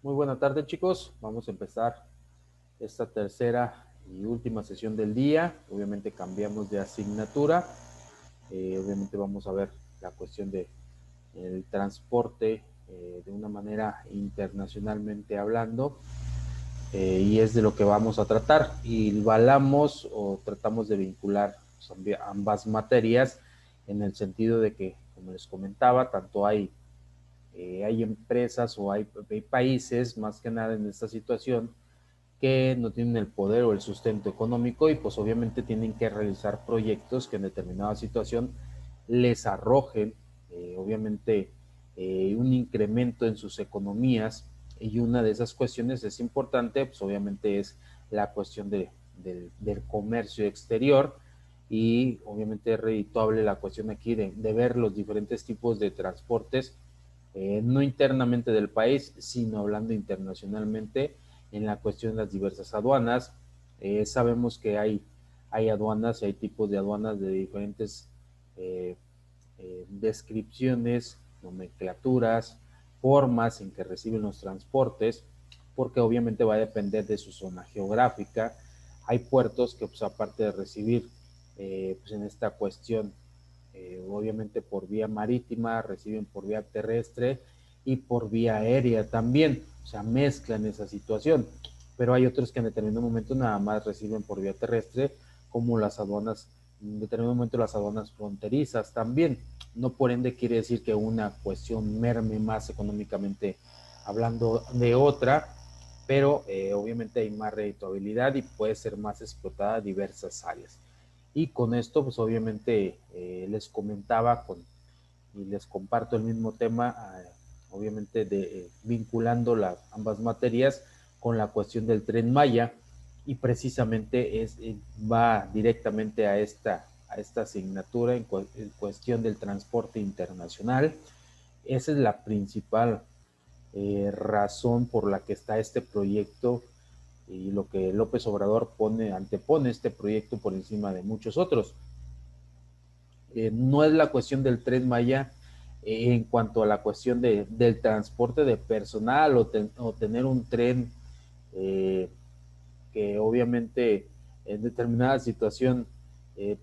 Muy buena tarde, chicos. Vamos a empezar esta tercera y última sesión del día. Obviamente cambiamos de asignatura. Obviamente vamos a ver la cuestión de el transporte de una manera internacionalmente hablando, y es de lo que vamos a tratar. Y valamos o tratamos de vincular ambas materias en el sentido de que, como les comentaba, tanto hay empresas o hay países, más que nada en esta situación, que no tienen el poder o el sustento económico y pues obviamente tienen que realizar proyectos que en determinada situación les arrojen obviamente un incremento en sus economías, y una de esas cuestiones es importante, pues obviamente es la cuestión del comercio exterior, y obviamente es redituable la cuestión aquí de ver los diferentes tipos de transportes, no internamente del país, sino hablando internacionalmente en la cuestión de las diversas aduanas. Sabemos que hay aduanas y hay tipos de aduanas de diferentes descripciones, nomenclaturas, formas en que reciben los transportes, porque obviamente va a depender de su zona geográfica. Hay puertos que, pues, aparte de recibir, pues en esta cuestión, obviamente por vía marítima, reciben por vía terrestre y por vía aérea también, o sea, mezclan esa situación. Pero hay otros que en determinado momento nada más reciben por vía terrestre, como las aduanas, en determinado momento las aduanas fronterizas también. No por ende quiere decir que una cuestión merme más económicamente hablando de otra, pero obviamente hay más redituabilidad y puede ser más explotada diversas áreas. Y con esto, pues obviamente les comentaba y les comparto el mismo tema, obviamente vinculando ambas materias con la cuestión del Tren Maya, y precisamente va directamente a esta asignatura en cuestión del transporte internacional. Esa es la principal razón por la que está este proyecto, y lo que López Obrador antepone este proyecto por encima de muchos otros. No es la cuestión del Tren Maya en cuanto a la cuestión del transporte de personal o tener un tren eh, que obviamente en determinada situación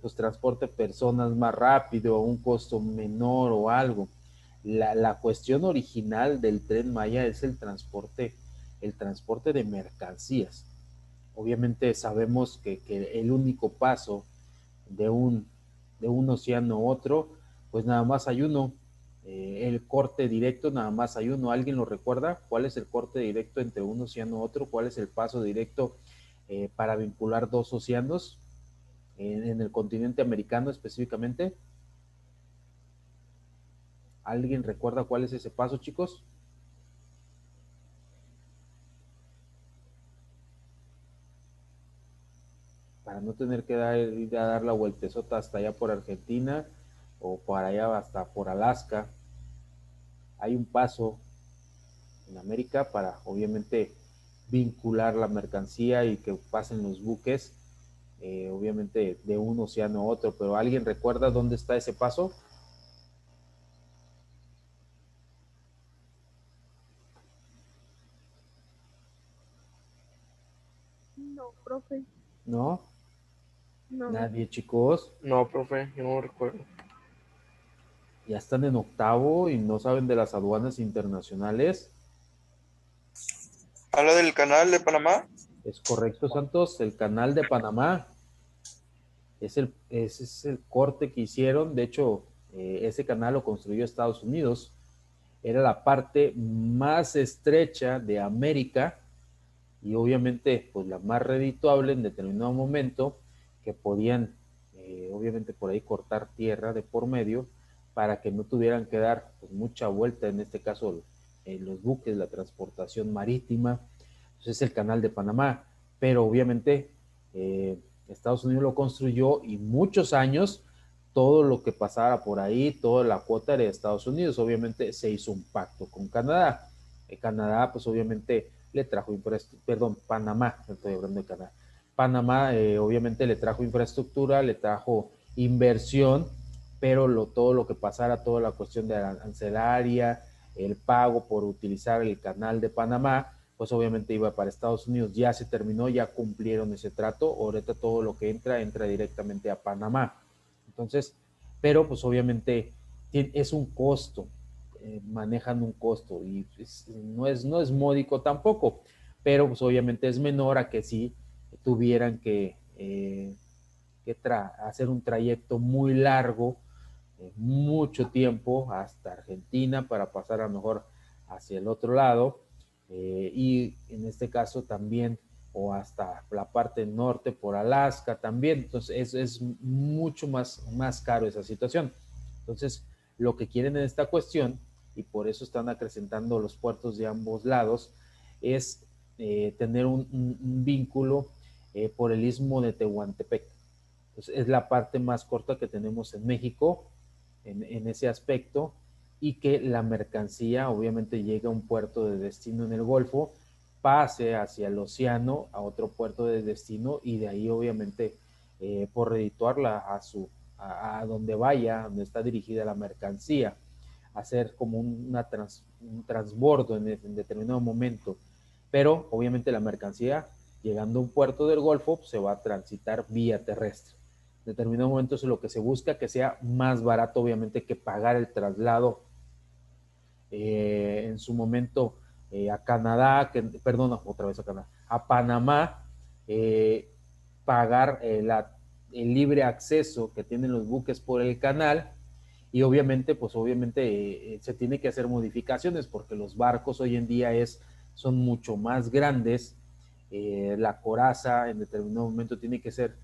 pues transporte personas más rápido a un costo menor o algo. La cuestión original del Tren Maya es el transporte de mercancías. Obviamente sabemos que el único paso de un océano a otro, pues nada más hay uno. El corte directo nada más hay uno. ¿Alguien lo recuerda? ¿Cuál es el corte directo entre un océano a otro? ¿Cuál es el paso directo para vincular dos océanos en el continente americano específicamente? ¿Alguien recuerda cuál es ese paso, chicos? Para no tener que ir a dar la vueltezota hasta allá por Argentina o para allá hasta por Alaska. Hay un paso en América para obviamente vincular la mercancía y que pasen los buques, obviamente de un océano a otro. Pero ¿alguien recuerda dónde está ese paso? No, profe, ¿No? no. Nadie, chicos. No, profe, yo no recuerdo. Ya están en octavo y no saben de las aduanas internacionales. ¿Habla del canal de Panamá? Es correcto, Santos. El canal de Panamá ese es el corte que hicieron. De hecho, ese canal lo construyó Estados Unidos. Era la parte más estrecha de América, y obviamente pues la más redituable en determinado momento, que podían obviamente por ahí cortar tierra de por medio para que no tuvieran que dar pues, mucha vuelta, en este caso los buques, la transportación marítima. Entonces es el canal de Panamá, pero obviamente Estados Unidos lo construyó, y muchos años todo lo que pasara por ahí, toda la cuota era de Estados Unidos. Obviamente se hizo un pacto con Canadá. Canadá, pues obviamente le trajo perdón, Panamá, estoy hablando de Canadá. Panamá, obviamente le trajo infraestructura, le trajo inversión, pero todo lo que pasara, toda la cuestión de arancelaria, el pago por utilizar el canal de Panamá, pues obviamente iba para Estados Unidos, ya se terminó, ya cumplieron ese trato, ahorita todo lo que entra directamente a Panamá. Entonces, pero pues obviamente es un costo, manejan un costo y no es módico tampoco, pero pues obviamente es menor a que si tuvieran que hacer un trayecto muy largo, mucho tiempo hasta Argentina para pasar a lo mejor hacia el otro lado, y en este caso también, o hasta la parte norte por Alaska también. Entonces es mucho más caro esa situación. Entonces lo que quieren en esta cuestión, y por eso están acrecentando los puertos de ambos lados, es tener un vínculo por el istmo de Tehuantepec. Entonces, es la parte más corta que tenemos en México en ese aspecto, y que la mercancía obviamente llegue a un puerto de destino en el Golfo, pase hacia el océano a otro puerto de destino, y de ahí obviamente por redituarla a donde vaya, donde está dirigida la mercancía, hacer como un transbordo en determinado momento. Pero obviamente la mercancía, llegando a un puerto del Golfo, pues, se va a transitar vía terrestre. En determinado momento es lo que se busca, que sea más barato obviamente que pagar el traslado en su momento a Canadá, perdón, otra vez a Canadá, a Panamá, pagar el libre acceso que tienen los buques por el canal, y obviamente, pues obviamente se tiene que hacer modificaciones porque los barcos hoy en día son mucho más grandes. La coraza en determinado momento tiene que ser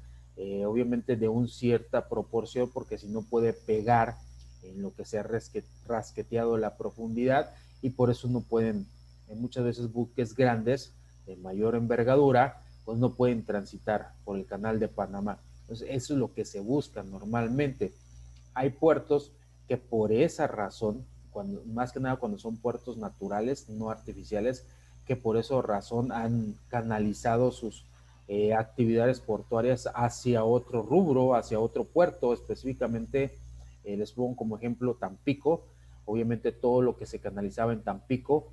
obviamente de una cierta proporción, porque si no puede pegar en lo que se ha rasqueteado la profundidad, y por eso no pueden, muchas veces buques grandes de mayor envergadura, pues no pueden transitar por el canal de Panamá. Entonces eso es lo que se busca normalmente. Hay puertos que por esa razón, más que nada cuando son puertos naturales, no artificiales, que por esa razón han canalizado sus actividades portuarias hacia otro rubro, hacia otro puerto. Específicamente, les pongo como ejemplo Tampico. Obviamente todo lo que se canalizaba en Tampico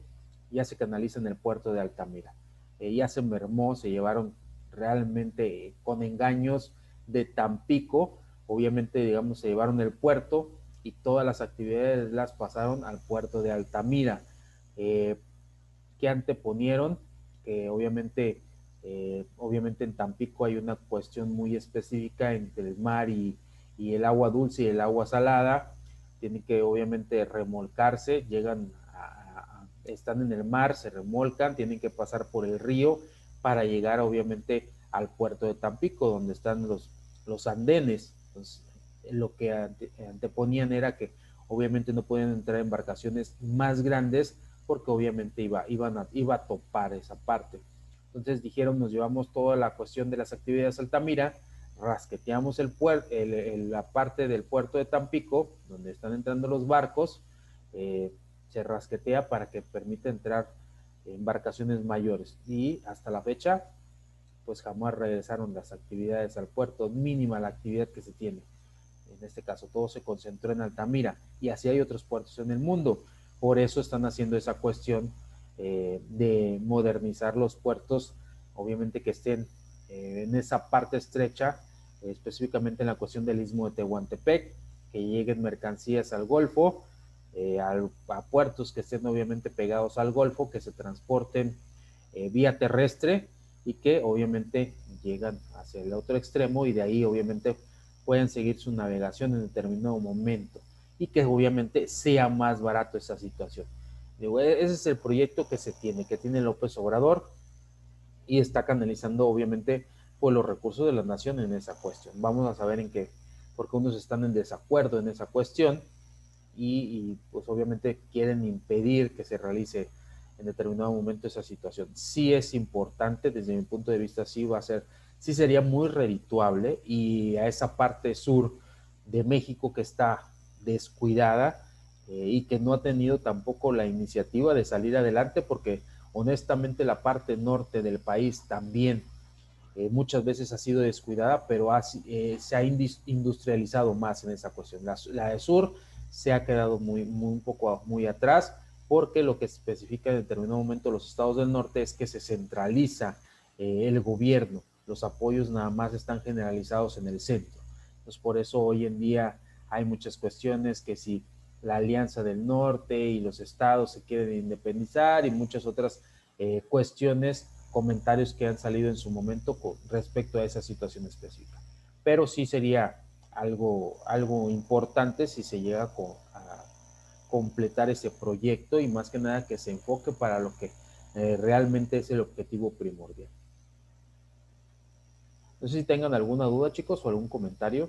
ya se canaliza en el puerto de Altamira. Ya se mermó, se llevaron realmente con engaños de Tampico. Obviamente, digamos, se llevaron el puerto y todas las actividades las pasaron al puerto de Altamira. Que anteponieron, que obviamente en Tampico hay una cuestión muy específica entre el mar y el agua dulce y el agua salada. Tienen que obviamente remolcarse, están en el mar, se remolcan, tienen que pasar por el río para llegar obviamente al puerto de Tampico, donde están los andenes. Entonces, lo que anteponían era que obviamente no pueden entrar embarcaciones más grandes, porque obviamente iba a topar esa parte. Entonces dijeron, nos llevamos toda la cuestión de las actividades Altamira, rasqueteamos la parte del puerto de Tampico, donde están entrando los barcos, se rasquetea para que permita entrar embarcaciones mayores, y hasta la fecha pues jamás regresaron las actividades al puerto, mínima la actividad que se tiene. En este caso todo se concentró en Altamira, y así hay otros puertos en el mundo. Por eso están haciendo esa cuestión de modernizar los puertos, obviamente que estén en esa parte estrecha, específicamente en la cuestión del istmo de Tehuantepec, que lleguen mercancías al Golfo, a puertos que estén obviamente pegados al Golfo, que se transporten vía terrestre, y que obviamente llegan hacia el otro extremo, y de ahí obviamente pueden seguir su navegación en determinado momento, y que obviamente sea más barato esa situación. Ese es el proyecto que tiene López Obrador, y está canalizando obviamente pues los recursos de la nación en esa cuestión. Vamos a saber en qué, porque unos están en desacuerdo en esa cuestión, y pues obviamente quieren impedir que se realice en determinado momento esa situación. Sí es importante, desde mi punto de vista, sí sería muy redituable, y a esa parte sur de México que está descuidada, y que no ha tenido tampoco la iniciativa de salir adelante, porque honestamente la parte norte del país también muchas veces ha sido descuidada, pero se ha industrializado más en esa cuestión. La de sur se ha quedado muy atrás, porque lo que especifica en determinado momento los estados del norte es que se centraliza el gobierno, los apoyos nada más están generalizados en el centro. Entonces, por eso hoy en día hay muchas cuestiones que si la Alianza del Norte y los estados se quieren independizar y muchas otras cuestiones, comentarios que han salido en su momento con respecto a esa situación específica. Pero sí sería algo importante si se llega a completar ese proyecto y más que nada que se enfoque para lo que realmente es el objetivo primordial. No sé si tengan alguna duda, chicos, o algún comentario.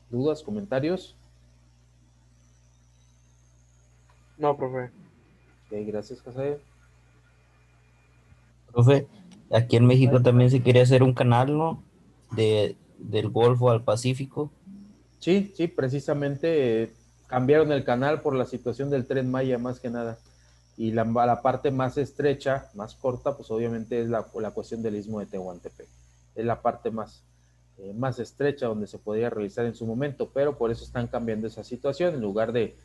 ¿Dudas, comentarios? No, profe. Ok, gracias, José. Profe, aquí en México también se quería hacer un canal, ¿no? Del Golfo al Pacífico. Sí, sí, precisamente cambiaron el canal por la situación del Tren Maya más que nada. Y la parte más estrecha, más corta, pues obviamente es la cuestión del Istmo de Tehuantepec. Es la parte más estrecha donde se podría realizar en su momento, pero por eso están cambiando esa situación. En lugar de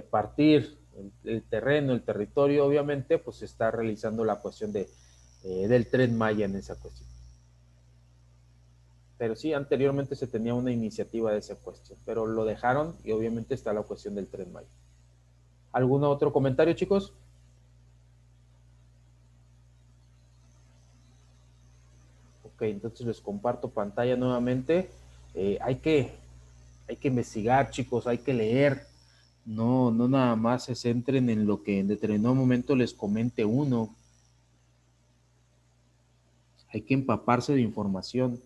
partir el terreno, el territorio, obviamente, pues se está realizando la cuestión del Tren Maya en esa cuestión. Pero sí, anteriormente se tenía una iniciativa de esa cuestión, pero lo dejaron y obviamente está la cuestión del Tren Maya. ¿Algún otro comentario, chicos? Ok, entonces les comparto pantalla nuevamente. Hay que investigar, chicos, hay que leer. No nada más se centren en lo que en determinado momento les comente uno. Hay que empaparse de información.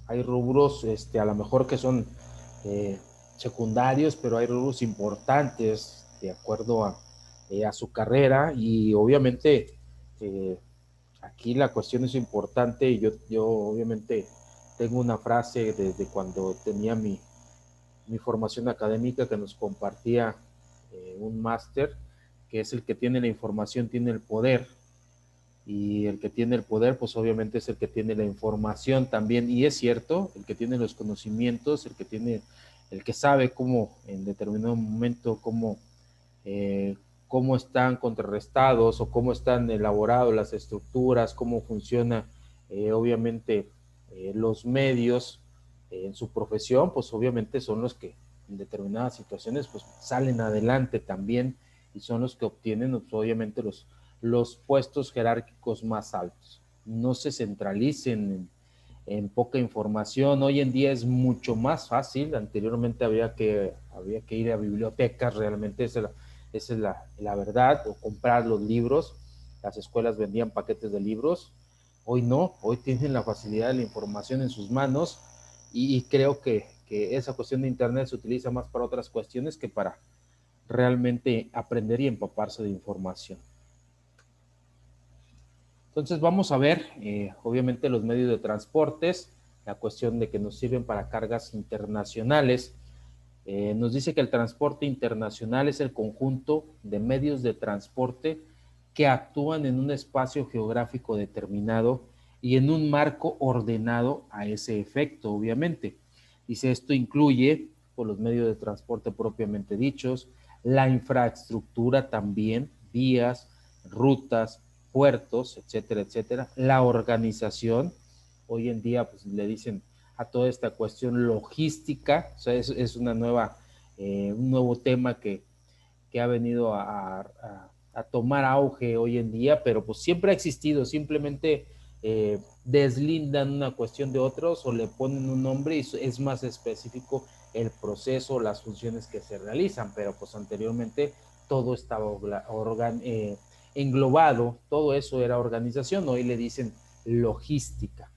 Hay rubros, a lo mejor que son eh, secundarios, pero hay rubros importantes de acuerdo a su carrera y obviamente eh, aquí la cuestión es importante y yo obviamente tengo una frase desde cuando tenía mi formación académica que nos compartía un máster, que es el que tiene la información, tiene el poder y el que tiene el poder, pues obviamente es el que tiene la información también, y es cierto, el que tiene los conocimientos, el que sabe cómo en determinado momento, cómo están contrarrestados o cómo están elaboradas las estructuras, cómo funciona obviamente los medios en su profesión, pues obviamente son los que en determinadas situaciones pues salen adelante también y son los que obtienen pues, obviamente los puestos jerárquicos más altos. No se centralicen en poca información. Hoy en día es mucho más fácil. Anteriormente había que ir a bibliotecas, realmente esa es la verdad, o comprar los libros. Las escuelas vendían paquetes de libros. Hoy no, hoy tienen la facilidad de la información en sus manos y creo que esa cuestión de Internet se utiliza más para otras cuestiones que para realmente aprender y empaparse de información. Entonces vamos a ver, obviamente, los medios de transportes, la cuestión de que nos sirven para cargas internacionales. Nos dice que el transporte internacional es el conjunto de medios de transporte que actúan en un espacio geográfico determinado y en un marco ordenado a ese efecto, obviamente. Dice, esto incluye por los medios de transporte propiamente dichos, la infraestructura también, vías, rutas, puertos, etcétera, etcétera. La organización, hoy en día pues le dicen a toda esta cuestión logística, o sea, es una un nuevo tema que ha venido a tomar auge hoy en día, pero pues siempre ha existido, simplemente deslindan una cuestión de otros o le ponen un nombre y es más específico el proceso, las funciones que se realizan, pero pues anteriormente todo estaba englobado, todo eso era organización, hoy le dicen logística,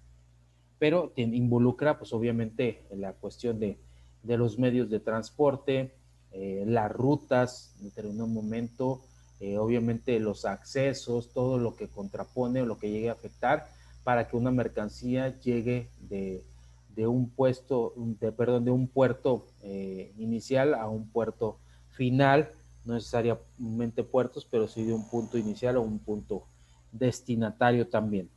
pero involucra pues obviamente la cuestión de los medios de transporte, las rutas en determinado momento, obviamente los accesos, todo lo que contrapone o lo que llegue a afectar para que una mercancía llegue de un puerto inicial a un puerto final, no necesariamente puertos, pero sí de un punto inicial o un punto destinatario también.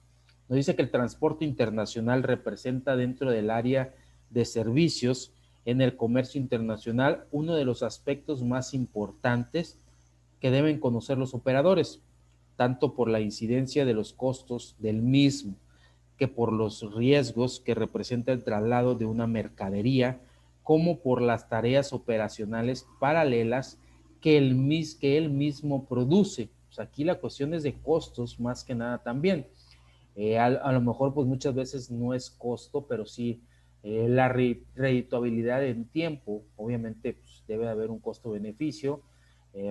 Nos dice que el transporte internacional representa dentro del área de servicios en el comercio internacional uno de los aspectos más importantes que deben conocer los operadores, tanto por la incidencia de los costos del mismo, que por los riesgos que representa el traslado de una mercadería, como por las tareas operacionales paralelas que él mismo produce. Pues aquí la cuestión es de costos más que nada también. A lo mejor pues muchas veces no es costo, pero sí la redituabilidad en tiempo. Obviamente pues, debe haber un costo-beneficio.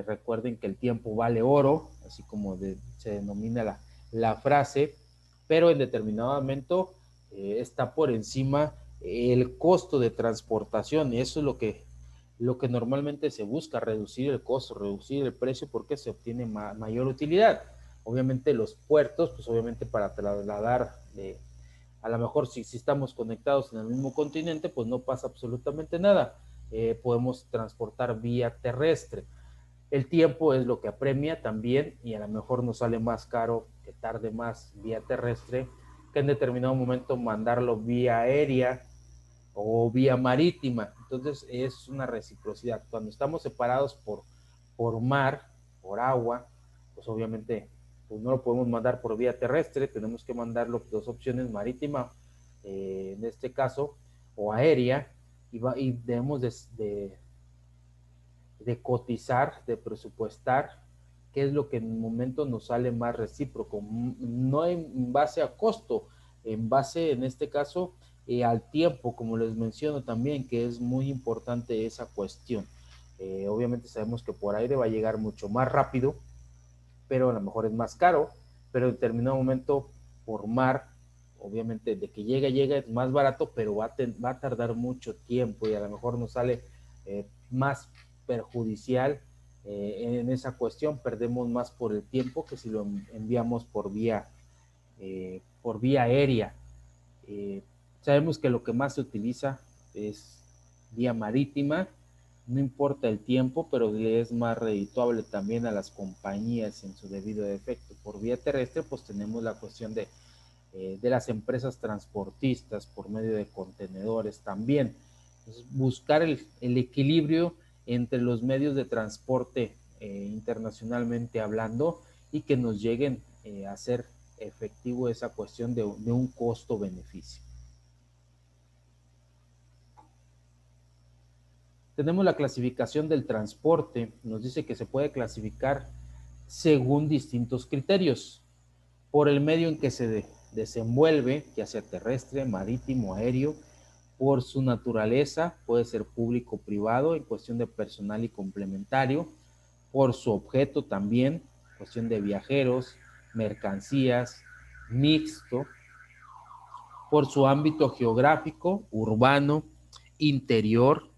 Recuerden que el tiempo vale oro, así como se denomina la frase, pero en determinado momento está por encima el costo de transportación, y eso es lo que normalmente se busca, reducir el costo, reducir el precio, porque se obtiene mayor utilidad. Obviamente los puertos, pues obviamente para trasladar, a lo mejor si estamos conectados en el mismo continente, pues no pasa absolutamente nada. Podemos transportar vía terrestre. El tiempo es lo que apremia también, y a lo mejor nos sale más caro que tarde más vía terrestre que en determinado momento mandarlo vía aérea o vía marítima. Entonces es una reciprocidad. Cuando estamos separados por mar, por agua, pues obviamente pues no lo podemos mandar por vía terrestre, tenemos que mandarlo dos opciones, marítima, en este caso, o aérea, y debemos de cotizar, de presupuestar qué es lo que en el momento nos sale más recíproco, no en base a costo, en base, en este caso, al tiempo, como les menciono también, que es muy importante esa cuestión. Obviamente sabemos que por aire va a llegar mucho más rápido, pero a lo mejor es más caro, pero en determinado momento por mar, obviamente de que llega es más barato, pero va a tardar mucho tiempo, y a lo mejor nos sale más perjudicial en esa cuestión. Perdemos más por el tiempo que si lo enviamos por vía aérea. Sabemos que lo que más se utiliza es vía marítima, no importa el tiempo, pero le es más redituable también a las compañías en su debido efecto. Por vía terrestre, pues tenemos la cuestión de las empresas transportistas por medio de contenedores también. Entonces, buscar el equilibrio entre los medios de transporte internacionalmente hablando, y que nos lleguen a ser efectivo esa cuestión de un costo-beneficio. Tenemos la clasificación del transporte. Nos dice que se puede clasificar según distintos criterios: por el medio en que se desenvuelve, ya sea terrestre, marítimo, aéreo; por su naturaleza, puede ser público o privado en cuestión de personal y complementario; por su objeto también, cuestión de viajeros, mercancías, mixto; por su ámbito geográfico, urbano, interior,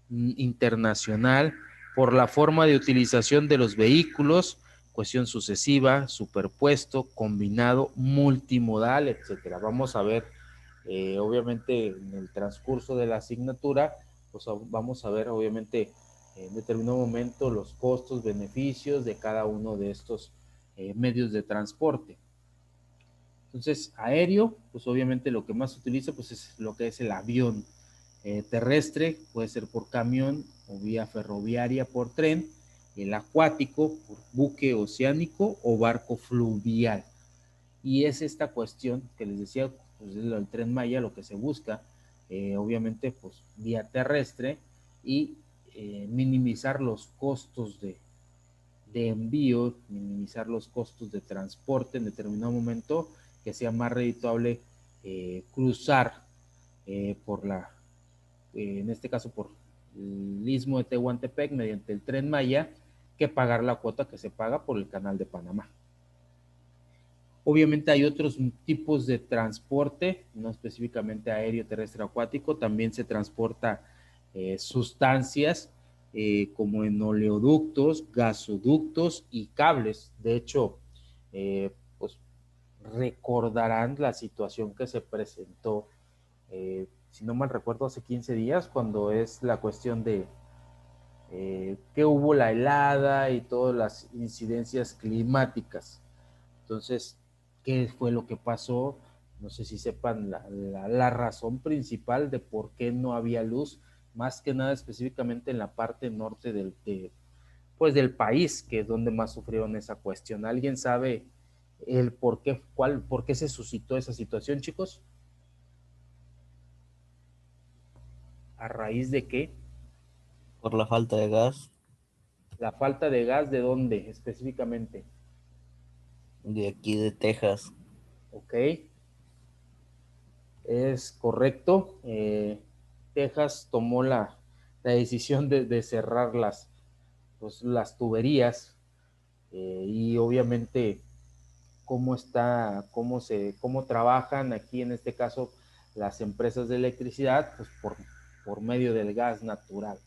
internacional; por la forma de utilización de los vehículos, cuestión sucesiva, superpuesto, combinado, multimodal, etcétera. Vamos a ver, obviamente, en el transcurso de la asignatura, pues vamos a ver, obviamente, en determinado momento, los costos, beneficios de cada uno de estos medios de transporte. Entonces, aéreo, pues obviamente lo que más se utiliza pues es lo que es el avión. Terrestre puede ser por camión o vía ferroviaria por tren; el acuático por buque oceánico o barco fluvial. Y es esta cuestión que les decía, pues es el Tren Maya, lo que se busca, obviamente pues vía terrestre, y minimizar los costos de envío, minimizar los costos de transporte en determinado momento, que sea más redituable cruzar por en este caso por el istmo de Tehuantepec mediante el Tren Maya, que pagar la cuota que se paga por el Canal de Panamá. Obviamente hay otros tipos de transporte, no específicamente aéreo, terrestre, acuático. También se transporta sustancias como en oleoductos, gasoductos y cables. De hecho, pues recordarán la situación que se presentó, si no mal recuerdo, hace 15 días, cuando es la cuestión de que hubo la helada y todas las incidencias climáticas. Entonces, ¿qué fue lo que pasó? No sé si sepan la razón principal de por qué no había luz, más que nada específicamente en la parte norte pues del país, que es donde más sufrieron esa cuestión. ¿Alguien sabe el por qué se suscitó esa situación, chicos? ¿A raíz de qué? Por la falta de gas La falta de gas, ¿de dónde específicamente? de aquí de Texas. Ok, es correcto. Texas tomó la decisión de cerrar pues, las tuberías, y obviamente cómo trabajan aquí en este caso las empresas de electricidad, pues por medio del gas natural.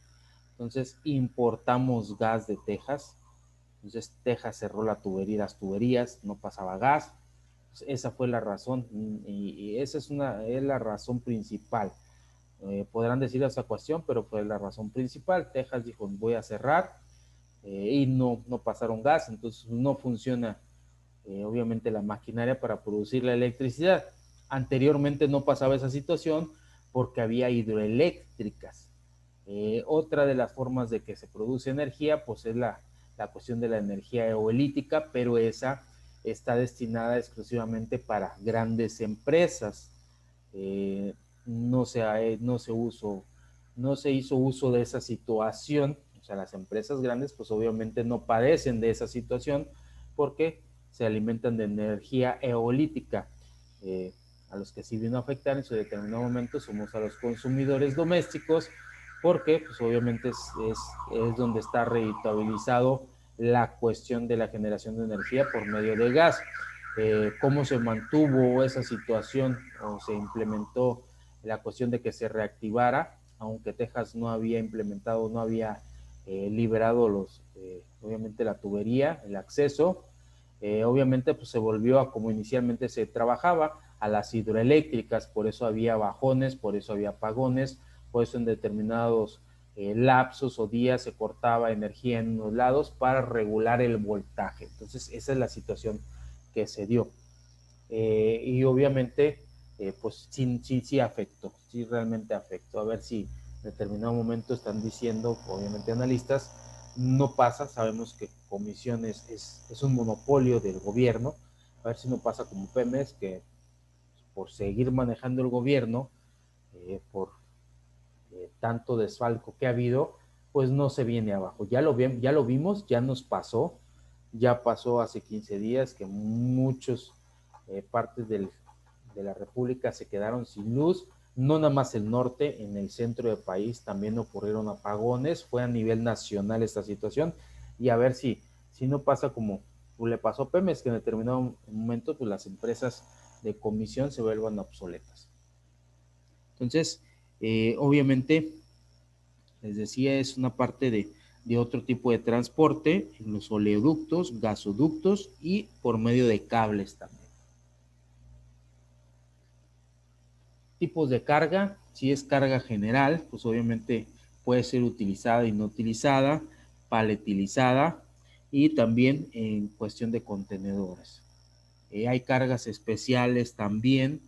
Entonces importamos gas de Texas. Entonces Texas cerró las tuberías, no pasaba gas. Pues esa fue la razón, y esa es la razón principal. Podrán decir esa cuestión, pero fue la razón principal. Texas dijo, voy a cerrar, y no pasaron gas, entonces no funciona obviamente la maquinaria para producir la electricidad. Anteriormente no pasaba esa situación porque había hidroeléctricas. Otra de las formas de que se produce energía pues es la cuestión de la energía eolítica, pero esa está destinada exclusivamente para grandes empresas. Eh, no se hizo uso de esa situación. O sea, las empresas grandes pues obviamente no padecen de esa situación porque se alimentan de energía eolítica. Eh, a los que sí vino a afectar en su determinado momento somos a los consumidores domésticos, porque pues obviamente es donde está rentabilizado la cuestión de la generación de energía por medio de gas. ¿Cómo se mantuvo esa situación o se implementó la cuestión de que se reactivara, aunque Texas no había implementado, no había liberado obviamente la tubería, el acceso? Obviamente pues se volvió a como inicialmente se trabajaba, a las hidroeléctricas, por eso había bajones, por eso había apagones, por eso en determinados lapsos o días se cortaba energía en unos lados para regular el voltaje. Entonces esa es la situación que se dio. Y obviamente pues sí afectó, sí realmente afectó. A ver si en determinado momento están diciendo, obviamente analistas, no pasa, sabemos que comisiones es un monopolio del gobierno, a ver si no pasa como Pemex, que por seguir manejando el gobierno, por tanto desfalco que ha habido, pues no se viene abajo. Ya lo vimos, ya nos pasó, ya pasó hace 15 días que muchos partes de la República se quedaron sin luz, no nada más el norte, en el centro del país también ocurrieron apagones, fue a nivel nacional esta situación, y a ver si no pasa como le pasó a Pemex, que en determinado momento pues las empresas de comisión se vuelvan obsoletas. Entonces, obviamente, les decía, es una parte de otro tipo de transporte, en los oleoductos, gasoductos y por medio de cables también. Tipos de carga, si es carga general, pues obviamente puede ser utilizada y no utilizada, paletilizada, y también en cuestión de contenedores. Hay cargas especiales también,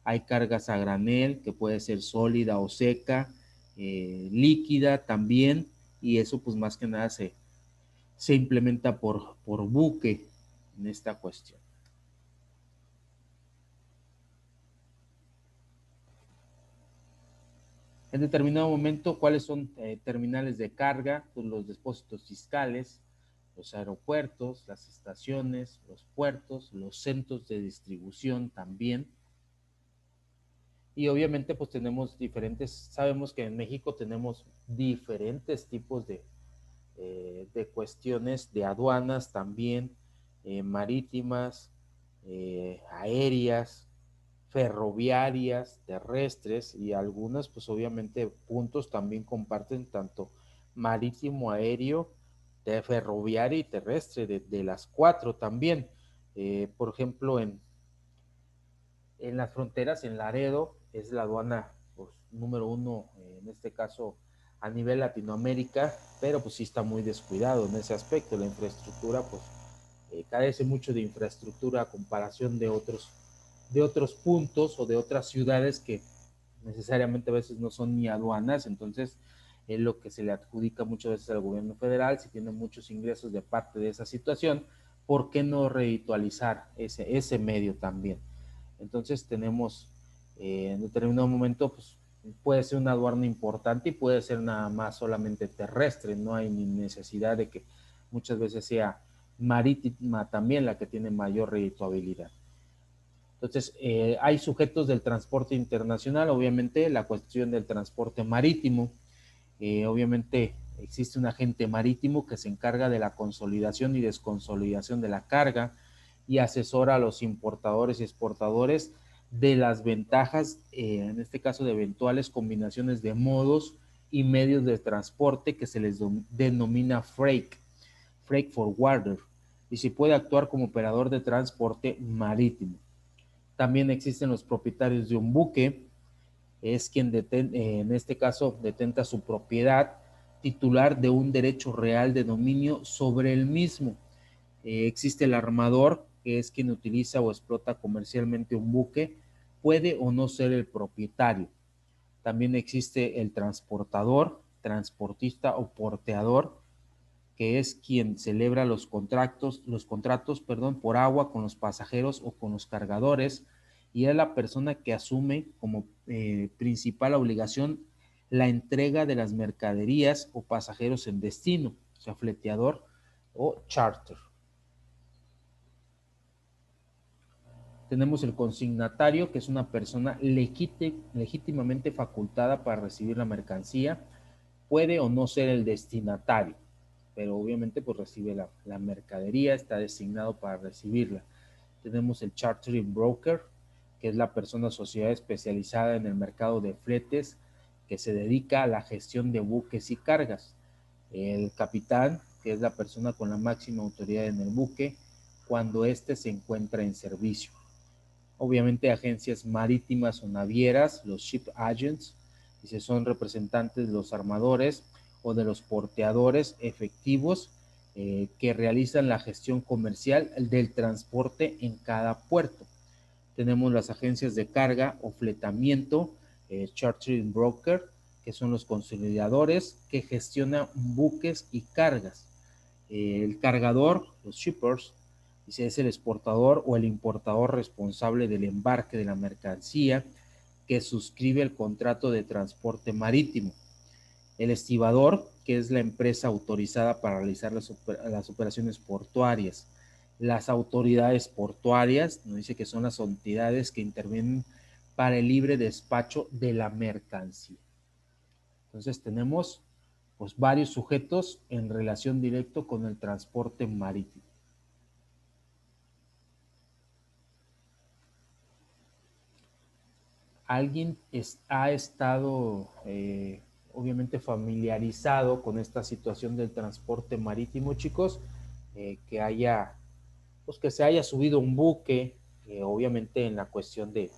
hay cargas a granel, que puede ser sólida o seca, líquida también, y eso pues más que nada se implementa por buque en esta cuestión. En determinado momento, ¿cuáles son terminales de carga? Pues los depósitos fiscales, los aeropuertos, las estaciones, los puertos, los centros de distribución también. Y obviamente pues sabemos que en México tenemos diferentes tipos de cuestiones de aduanas también, marítimas, aéreas, ferroviarias, terrestres, y algunas pues obviamente puntos también comparten tanto marítimo, aéreo, ferroviario y terrestre, de las cuatro también. Por ejemplo, en las fronteras, en Laredo, es la aduana pues, número 1, en este caso a nivel Latinoamérica, pero pues sí está muy descuidado en ese aspecto. La infraestructura pues carece mucho de infraestructura a comparación de otros puntos o de otras ciudades que necesariamente a veces no son ni aduanas. Entonces es lo que se le adjudica muchas veces al gobierno federal. Si tiene muchos ingresos de parte de esa situación, ¿por qué no revitalizar ese medio también? Entonces tenemos en determinado momento pues, puede ser una aduana importante y puede ser nada más solamente terrestre. No hay ni necesidad de que muchas veces sea marítima también la que tiene mayor redituabilidad. Entonces, hay sujetos del transporte internacional, obviamente la cuestión del transporte marítimo. Obviamente existe un agente marítimo que se encarga de la consolidación y desconsolidación de la carga y asesora a los importadores y exportadores de las ventajas, en este caso de eventuales combinaciones de modos y medios de transporte que se les denomina freight forwarder, y se puede actuar como operador de transporte marítimo. También existen los propietarios de un buque, es quien en este caso detenta su propiedad, titular de un derecho real de dominio sobre el mismo. Existe el armador, que es quien utiliza o explota comercialmente un buque, puede o no ser el propietario. También existe el transportador, transportista o porteador, que es quien celebra los contratos, por agua con los pasajeros o con los cargadores, y es la persona que asume como principal obligación la entrega de las mercaderías o pasajeros en destino, o sea, fleteador o charter. Tenemos el consignatario, que es una persona legítimamente facultada para recibir la mercancía, puede o no ser el destinatario, pero obviamente pues recibe la mercadería, está designado para recibirla. Tenemos el chartering broker, que es la persona o sociedad especializada en el mercado de fletes que se dedica a la gestión de buques y cargas. El capitán, que es la persona con la máxima autoridad en el buque cuando éste se encuentra en servicio. Obviamente agencias marítimas o navieras, los ship agents, y si son representantes de los armadores o de los porteadores efectivos que realizan la gestión comercial del transporte en cada puerto. Tenemos las agencias de carga o fletamiento, chartering broker, que son los consolidadores que gestionan buques y cargas. El cargador, los shippers, si es el exportador o el importador responsable del embarque de la mercancía que suscribe el contrato de transporte marítimo. El estibador, que es la empresa autorizada para realizar las operaciones portuarias. Las autoridades portuarias, nos dice que son las entidades que intervienen para el libre despacho de la mercancía. Entonces tenemos pues varios sujetos en relación directa con el transporte marítimo. ¿Alguien ha estado obviamente familiarizado con esta situación del transporte marítimo, chicos? Que se haya subido un buque, obviamente en la cuestión de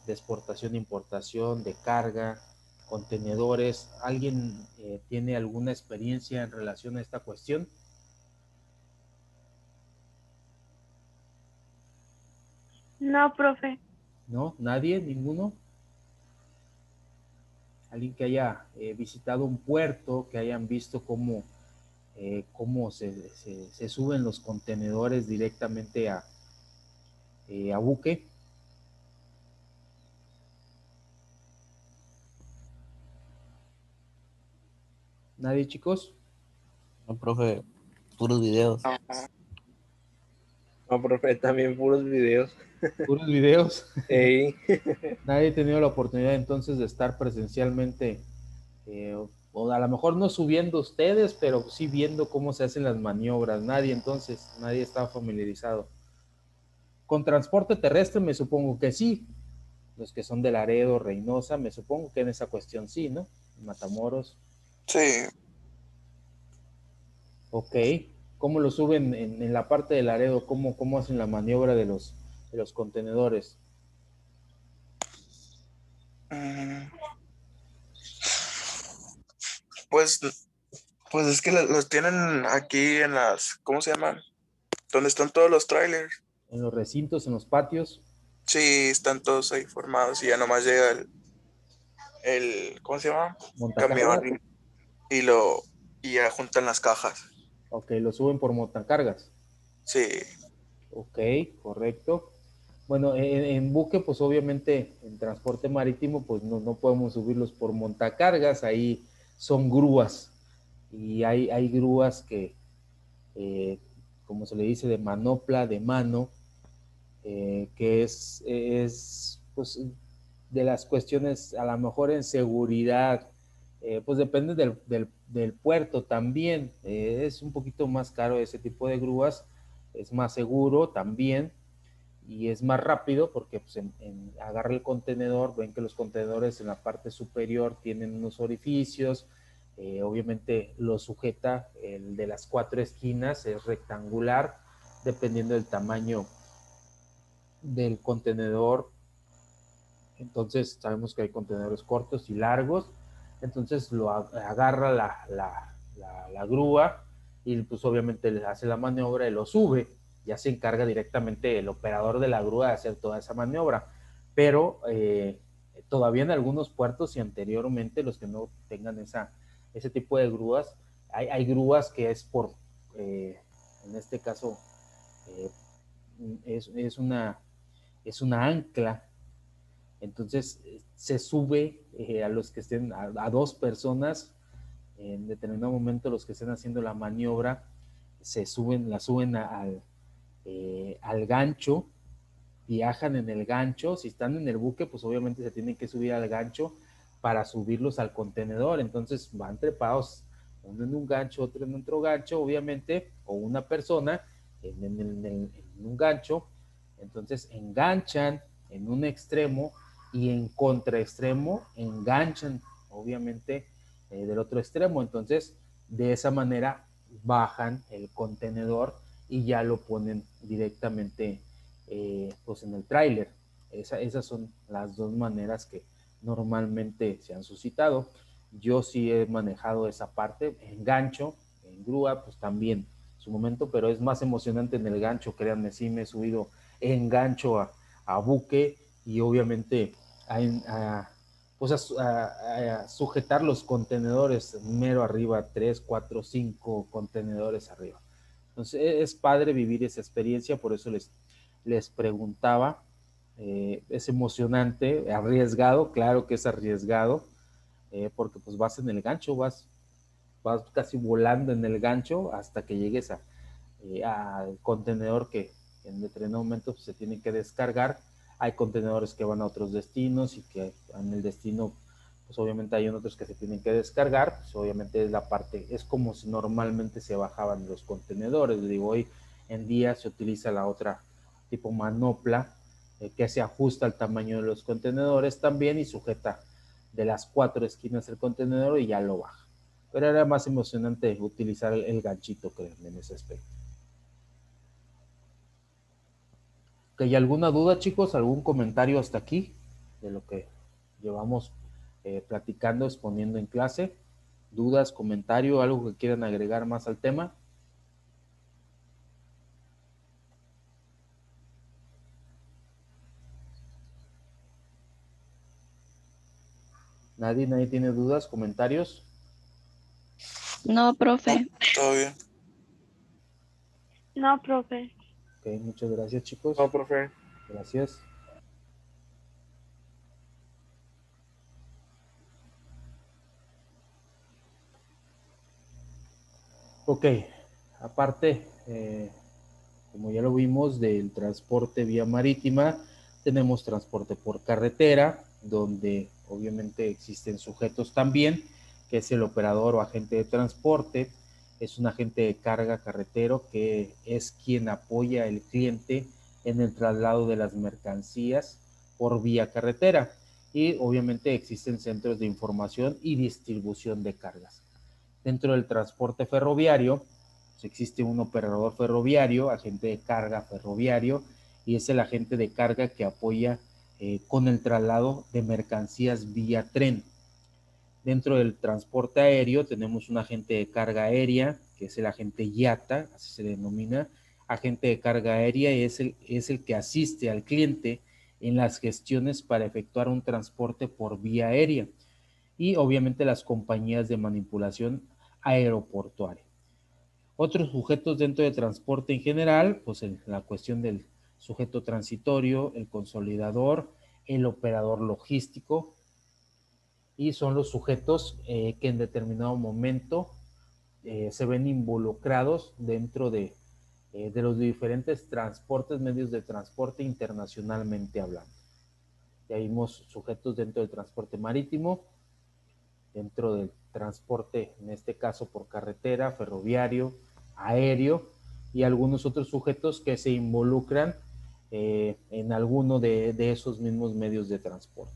exportación, importación, de carga, contenedores. ¿Alguien tiene alguna experiencia en relación a esta cuestión? No, profe. ¿No? ¿Nadie? ¿Ninguno? ¿Alguien que haya visitado un puerto, que hayan visto cómo se suben los contenedores directamente a buque? ¿Nadie, chicos? No, profe, puros videos. No, profe, también puros videos. Puros videos. Ey. Nadie ha tenido la oportunidad entonces de estar presencialmente, o a lo mejor no subiendo ustedes, pero sí viendo cómo se hacen las maniobras. Nadie está familiarizado. Con transporte terrestre me supongo que sí. Los que son de Laredo, Reynosa, me supongo que en esa cuestión sí, ¿no? Matamoros. Sí, Ok. ¿Cómo lo suben en la parte de Laredo? ¿Cómo hacen la maniobra de los contenedores? Pues, pues es que los tienen aquí en las, ¿cómo se llaman? ¿Donde están todos los trailers? En los recintos, en los patios. Sí, están todos ahí formados y ya nomás llega ¿cómo se llama? Montacargas. Camión y ya juntan las cajas. Ok, lo suben por montacargas. Sí, Ok, correcto. Bueno, en buque, pues obviamente en transporte marítimo, pues no podemos subirlos por montacargas, ahí son grúas. Y hay grúas que, eh, como se le dice, de manopla, de mano, que es pues, de las cuestiones, a lo mejor en seguridad, pues depende del puerto también. Es un poquito más caro ese tipo de grúas, es más seguro también y es más rápido porque pues, agarra el contenedor, ven que los contenedores en la parte superior tienen unos orificios, obviamente lo sujeta, el de las 4 esquinas es rectangular, dependiendo del tamaño del contenedor. Entonces sabemos que hay contenedores cortos y largos, entonces lo agarra la grúa y pues obviamente le hace la maniobra y lo sube. Ya se encarga directamente el operador de la grúa de hacer toda esa maniobra, pero todavía en algunos puertos y anteriormente los que no tengan ese tipo de grúas, hay grúas que es por, en este caso, eh, es una ancla. Entonces se sube a los que estén, a dos personas, en determinado momento los que estén haciendo la maniobra, la suben al gancho, viajan en el gancho, si están en el buque, pues obviamente se tienen que subir al gancho para subirlos al contenedor, entonces van trepados, uno en un gancho, otro en otro gancho, obviamente, o una persona en un gancho, entonces enganchan en un extremo y en contraextremo enganchan, obviamente, del otro extremo, entonces de esa manera bajan el contenedor y ya lo ponen directamente pues en el tráiler. Esas son las dos maneras que normalmente se han suscitado. Yo sí he manejado esa parte, en gancho, en grúa, pues también en su momento, pero es más emocionante en el gancho, créanme, sí me he subido en gancho a buque y obviamente pues a sujetar los contenedores mero arriba, 3, 4, 5 contenedores arriba. Entonces es padre vivir esa experiencia, por eso les preguntaba, es emocionante, arriesgado, claro que es arriesgado, porque pues vas en el gancho, vas casi volando en el gancho hasta que llegues al contenedor que en determinado momento pues, se tiene que descargar. Hay contenedores que van a otros destinos y que en el destino pues obviamente hay otros que se tienen que descargar, pues obviamente es la parte, es como si normalmente se bajaban los contenedores, digo, hoy en día se utiliza la otra tipo manopla, que se ajusta al tamaño de los contenedores también y sujeta de las 4 esquinas el contenedor y ya lo baja. Pero era más emocionante utilizar el ganchito, creo, en ese aspecto. ¿Hay alguna duda, chicos? ¿Algún comentario hasta aquí de lo que llevamos platicando, exponiendo en clase? ¿Dudas, comentario, algo que quieran agregar más al tema? ¿Nadie tiene dudas, comentarios? No, profe. todo bien. No, profe. Ok, muchas gracias, chicos. No, profe. Gracias. Ok, aparte, como ya lo vimos, del transporte vía marítima, tenemos transporte por carretera, donde obviamente existen sujetos también, que es el operador o agente de transporte, es un agente de carga carretero que es quien apoya al cliente en el traslado de las mercancías por vía carretera. Y obviamente existen centros de información y distribución de cargas. Dentro del transporte ferroviario, pues existe un operador ferroviario, agente de carga ferroviario, y es el agente de carga que apoya con el traslado de mercancías vía tren. Dentro del transporte aéreo tenemos un agente de carga aérea, que es el agente IATA, así se denomina. Agente de carga aérea es el que asiste al cliente en las gestiones para efectuar un transporte por vía aérea. Y obviamente las compañías de manipulación aeroportuaria. Otros sujetos dentro de transporte en general, pues en la cuestión del sujeto transitorio, el consolidador, el operador logístico, y son los sujetos que en determinado momento se ven involucrados dentro de los diferentes transportes, medios de transporte internacionalmente hablando. Ya vimos sujetos dentro del transporte marítimo, dentro del transporte, en este caso por carretera, ferroviario, aéreo, y algunos otros sujetos que se involucran en alguno de esos mismos medios de transporte.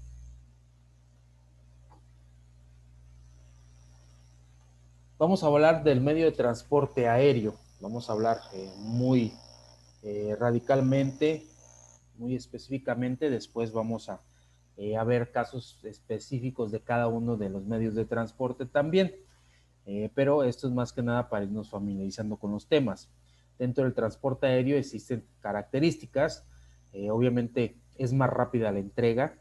Vamos a hablar del medio de transporte aéreo. Vamos a hablar muy radicalmente, muy específicamente. Después vamos a ver casos específicos de cada uno de los medios de transporte también. Pero esto es más que nada para irnos familiarizando con los temas. Dentro del transporte aéreo existen características. Obviamente es más rápida la entrega.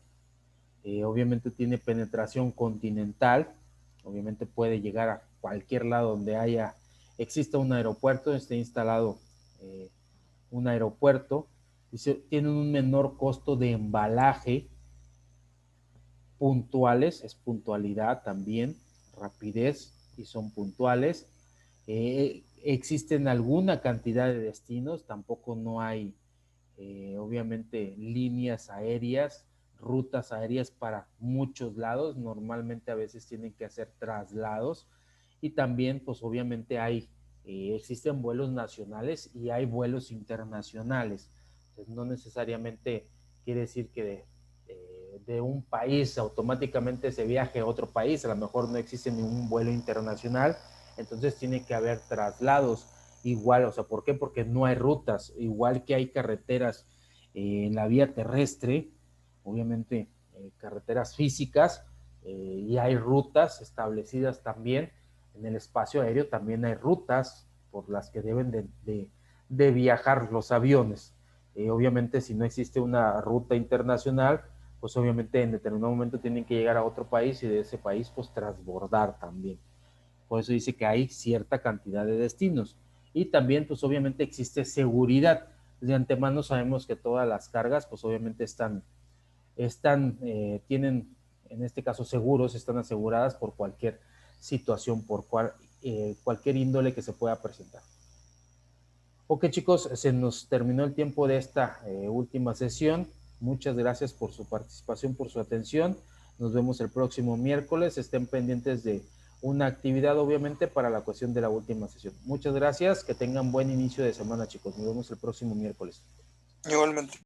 Obviamente tiene penetración continental. Obviamente puede llegar a cualquier lado donde exista un aeropuerto, esté instalado un aeropuerto. Tienen un menor costo de embalaje, puntuales, es puntualidad también, rapidez, y son puntuales. Existen alguna cantidad de destinos, tampoco no hay obviamente líneas aéreas, rutas aéreas para muchos lados, normalmente a veces tienen que hacer traslados, y también pues obviamente existen vuelos nacionales y hay vuelos internacionales. Entonces no necesariamente quiere decir que de un país automáticamente se viaje a otro país, a lo mejor no existe ningún vuelo internacional, entonces tiene que haber traslados igual, o sea, ¿por qué? Porque no hay rutas, igual que hay carreteras en la vía terrestre, obviamente carreteras físicas, y hay rutas establecidas también en el espacio aéreo, también hay rutas por las que deben de viajar los aviones. Obviamente si no existe una ruta internacional, pues obviamente en determinado momento tienen que llegar a otro país y de ese país pues transbordar también. Por eso dice que hay cierta cantidad de destinos. Y también pues obviamente existe seguridad. De antemano sabemos que todas las cargas pues obviamente tienen en este caso seguros, están aseguradas por cualquier situación, por cualquier índole que se pueda presentar. Ok, chicos, se nos terminó el tiempo de esta última sesión. Muchas gracias por su participación, por su atención. Nos vemos el próximo miércoles. Estén pendientes de una actividad, obviamente, para la cuestión de la última sesión. Muchas gracias. Que tengan buen inicio de semana, chicos. Nos vemos el próximo miércoles. Igualmente.